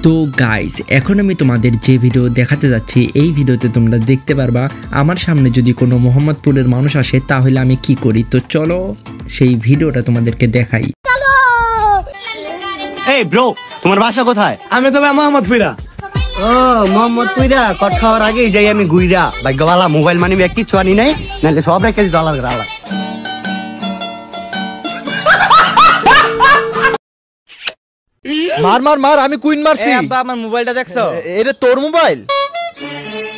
তো গাইস এখন আমি তোমাদের যে ভিডিও দেখাতে যাচ্ছি এই ভিডিওতে তোমরা দেখতে পারবা আমার সামনে যদি কোনো মোহাম্মদপুরের মানুষ আসে তাহলে আমি কি করি। তো চলো সেই ভিডিওটা তোমাদেরকে দেখাই। এই ব্রো, তোমার বাসা কোথায়? আমি তো ভাই মোহাম্মদপুরা। ও মোহাম্মদপুরা, কট খাওয়ার আগেই যাই আমি গুইরা। ভাগ্যবালা মোবাইল মানি ব্যাগ কিচ্ছু আনি নাই, নাহলে সব রেখে দিত আলাদা আলাদা। মার মার মার, আমি কুইন মারছি। আব্বা আমার মোবাইলটা দেখছো? এটা তোর মোবাইল?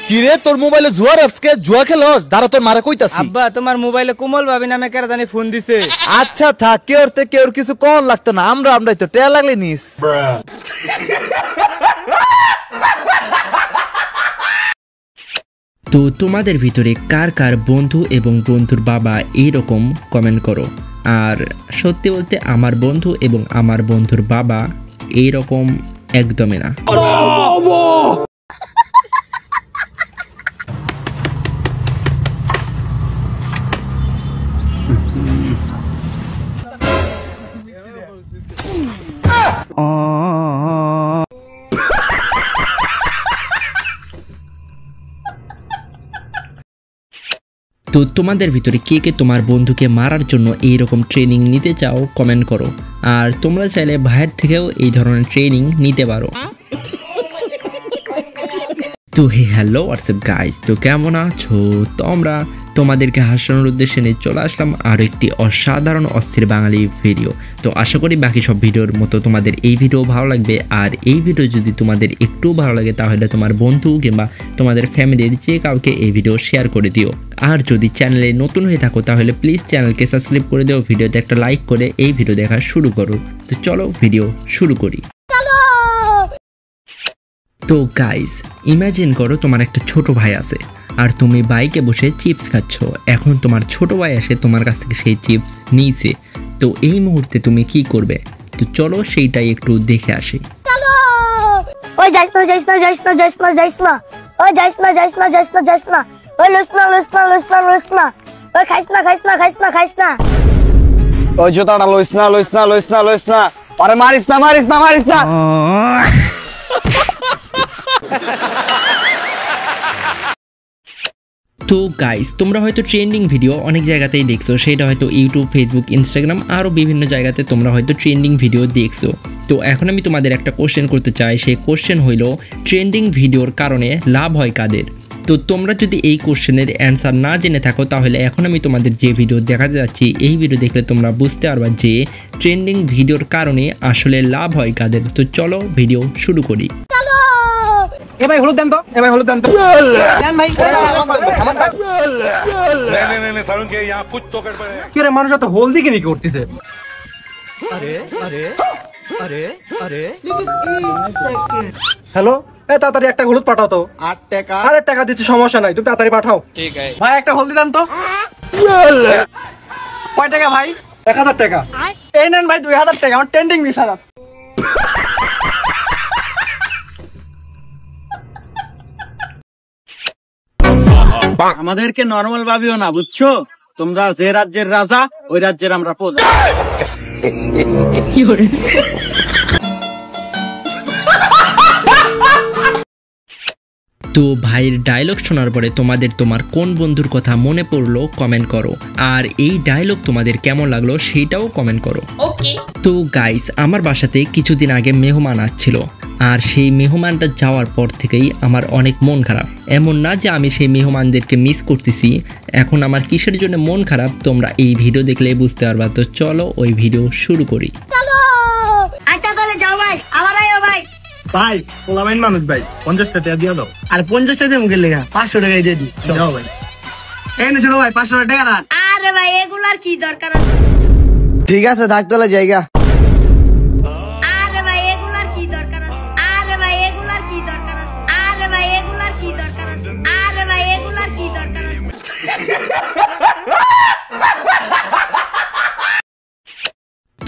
কি রে, তোর মোবাইলে জুয়ার অ্যাপসকে জুয়া খেলস? দাঁড়া, তোর মারা কইতাছি। আব্বা তোমার মোবাইলে কোমল ভাবি নামে কেরা জানি ফোন দিছে। আচ্ছা থাক, কেউ কিছু কোন লাগতো না, আমরাই তো টেয়া লাগলে নিস। তো তোমাদের ভিতরে কার কার বন্ধু এবং বন্ধুর বাবা এইরকম কমেন্ট করো। আর সত্যি বলতে আমার বন্ধু এবং আমার বন্ধুর বাবা এইরকম একদমই না। তো তোমাদের ভিতরে কে কে তোমার বন্ধুকে মারার জন্য এইরকম ট্রেনিং নিতে চাও কমেন্ট করো। আর তোমরা চাইলে ভাইয়ের থেকেও এই ধরনের ট্রেনিং নিতে পারো। তো হ্যালো হোয়াটসঅ্যাপ গাইস, তো কেমন আছো তোমরা? তোমাদেরকে হাসানোর উদ্দেশ্যে নিয়ে চলে আসলাম আরও একটি অসাধারণ অস্থির বাঙালি ভিডিও। তো আশা করি বাকি সব ভিডিওর মতো তোমাদের এই ভিডিও ভালো লাগবে। আর এই ভিডিও যদি তোমাদের একটু ভালো লাগে তাহলে তোমার বন্ধু কিংবা তোমাদের ফ্যামিলির যে কাউকে এই ভিডিও শেয়ার করে দিও। আর যদি চ্যানেলে নতুন হয়ে থাকো তাহলে প্লিজ চ্যানেলকে সাবস্ক্রাইব করে দিও, ভিডিওতে একটা লাইক করে এই ভিডিও দেখা শুরু করো। তো চলো ভিডিও শুরু করি। তো গাইস ইমাজিন করো তোমার একটা ছোট ভাই আছে আর তুমি বাইকে বসে চিপস খাচ্ছ। এখন তোমার ছোট ভাই এসে তোমার কাছ থেকে সেই চিপস নিয়েছে। তো এই মুহূর্তে তুমি কি করবে? তো চলো সেইটাই একটু দেখে আসি। ওই যাইস না যাইস না যাইস না যাইস না যাইস না, ওই যাইস না যাইস না যাইস না যাইস না, ওই লুস না লুস না লুস না লুস না, ওই খাইস না খাইস না খাইস না খাইস না, ওই জুতাটা লইস না লইস না লইস না লইস না, আরে মারিস না মারিস না মারিস না। তো গাইস তোমরা হয়তো ট্রেন্ডিং ভিডিও অনেক জায়গাতেই দেখছো, সেটা হয়তো ইউটিউব, ফেসবুক, ইনস্টাগ্রাম আরও বিভিন্ন জায়গাতে তোমরা হয়তো ট্রেন্ডিং ভিডিও দেখছো। তো এখন আমি তোমাদের একটা কোশ্চেন করতে চাই, সেই কোশ্চেন হইল ট্রেন্ডিং ভিডিওর কারণে লাভ হয় কাদের? তো তোমরা যদি এই কোশ্চেনের অ্যান্সার না জেনে থাকো তাহলে এখন আমি তোমাদের যে ভিডিও দেখাতে যাচ্ছি এই ভিডিও দেখলে তোমরা বুঝতে পারবা যে ট্রেন্ডিং ভিডিওর কারণে আসলে লাভ হয় কাদের। তো চলো ভিডিও শুরু করি। এ ভাই হলুদ দেন তো, এ ভাই হলুদ দেন তো। দেন ভাই। मैं सारुण के यहाँ कुछ तो गड़बड़ है। কি রে, মানুষ তো হলদি কিনে কি করতেছে? আরে আরে আরে আরে হ্যালো, এ তাড়াতাড়ি একটা হলুদ পাঠাও তো। 8 টাকা। আরে টাকা দিচ্ছি, সমস্যা নাই, তুমি তাড়াতাড়ি পাঠাও। ঠিক আছে ভাই একটা হলদি দেন তো। কয় টাকা ভাই? 1000 টাকা। এই নেন ভাই 2000 টাকা, আমার ট্রেন্ডিং 20000। আমাদেরকে নরমাল ভাবিও না, বুঝছো? তোমরা যে রাজ্যের রাজা ওই রাজ্যের আমরা প্রজা। তো ভাইয়ের ডায়লগ শোনার পরে তোমার কোন বন্ধুর কথা মনে পড়লো কমেন্ট করো। আর এই ডায়লগ তোমাদের কেমন লাগলো সেইটাও কমেন্ট করো। তো গাইস আমার বাসাতে কিছুদিন আগে মেহমান আসছিল, আর সেই মেহমানটা যাওয়ার পর থেকেই আমার অনেক মন খারাপ। এমন না যে আমি সেই মেহমানদেরকে মিস করতেছি, এখন আমার কিসের জন্য মন খারাপ তোমরা এই ভিডিও দেখলে বুঝতে পারবা। তো চলো ওই ভিডিও শুরু করি। আচ্ছা তাহলে যাও ভাই, আবার আইও ভাই। ভাই পোলামাইন মানুষ ভাই, 50 টাকা দিয়ে দাও। আর 50 টাকা মুখের লেগা 500 টাকা দিয়ে দিই। যাও ভাই। এই নে ছোট ভাই 500 টাকা রাখ। আরে ভাই এগুলার কি দরকার আছে? ঠিক আছে থাক তাহলে জায়গা। আরে ভাই এগুলার কি দরকার আছে? আরে ভাই এগুলার কি দরকার আছে? আরে ভাই এগুলার কি দরকার আছে? আরে ভাই এগুলার কি দরকার আছে?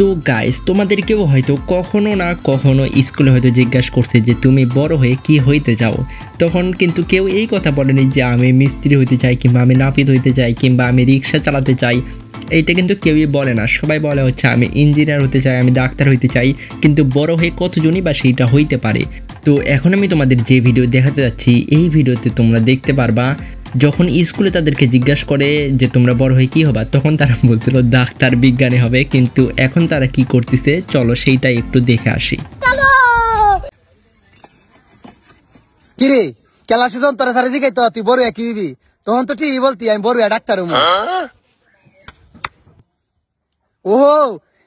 তো গাইস, তোমাদেরকেও হয়তো কখনো না কখনো স্কুলে হয়তো জিজ্ঞাসা করছে যে তুমি বড় হয়ে কি হইতে চাও। তখন কিন্তু কেউ এই কথা বলেনি যে আমি মিস্ত্রি হইতে চাই, কিংবা আমি নাপিত হইতে চাই, কিংবা আমি রিক্সা চালাতে চাই। এইটা কিন্তু কেউই বলে না, সবাই বলে হচ্ছে আমি ইঞ্জিনিয়ার হতে চাই, আমি ডাক্তার হইতে চাই। কিন্তু বড় হয়ে কতজনই বা সেইটা হইতে পারে। তো এখন আমি তোমাদের যে ভিডিও দেখাতে যাচ্ছি, এই ভিডিওতে তোমরা দেখতে পারবা যখন স্কুলে তাদেরকে জিজ্ঞাসা করে যে তোমরা বড় হয়ে কি হবা, তখন তারা বলছিল ডাক্তার বিজ্ঞানী হবে। কিন্তু এখন তারা কি করতেছে চলো সেইটাই একটু দেখে আসি। কিরে ক্লাসে যখন তোরা সারা জিগাইতো তুই বড় কি হইবি, তখন তো ঠিকই বলতি আমি বড় ডাক্তার হবো। ওহো,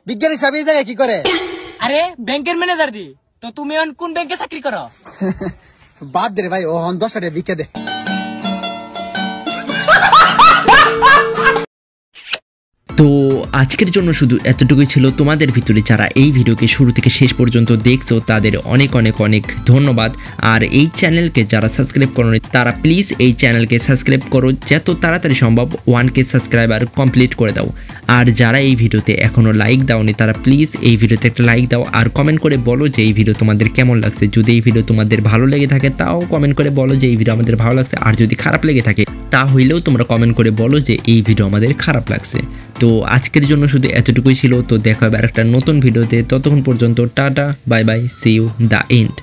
বিজ্ঞানী সাহেব এই জায়গায় কি করে? আরে ব্যাংকের ম্যানেজার দি। তো তুমি এখন কোন ব্যাংকে চাকরি করো? বাদ দে রে ভাই, ও 10 টাকা বিকে দে। তো আজকের জন্য শুধু এতটুকুই ছিল। তোমাদের ভিতরে যারা এই ভিডিওকে শুরু থেকে শেষ পর্যন্ত দেখছো তাদের অনেক অনেক অনেক ধন্যবাদ। আর এই চ্যানেলকে যারা সাবস্ক্রাইব করোনি তারা প্লিজ এই চ্যানেলকে সাবস্ক্রাইব করো, যত তাড়াতাড়ি সম্ভব 1K সাবস্ক্রাইবার কমপ্লিট করে দাও। আর যারা এই ভিডিওতে এখনও লাইক দাওনি তারা প্লিজ এই ভিডিওতে একটা লাইক দাও, আর কমেন্ট করে বলো যে এই ভিডিও তোমাদের কেমন লাগছে। যদি এই ভিডিও তোমাদের ভালো লেগে থাকে তাও কমেন্ট করে বলো যে এই ভিডিও আমাদের ভালো লাগছে, আর যদি খারাপ লেগে থাকে তা হইলেও তোমরা কমেন্ট করে বলো যে এই ভিডিও আমাদের খারাপ লাগছে। তো আজকের জন্য শুধু এতটুকুই ছিল। তো দেখা হবে আরেকটা নতুন ভিডিওতে। ততক্ষণ পর্যন্ত tata, bye bye, see you the and.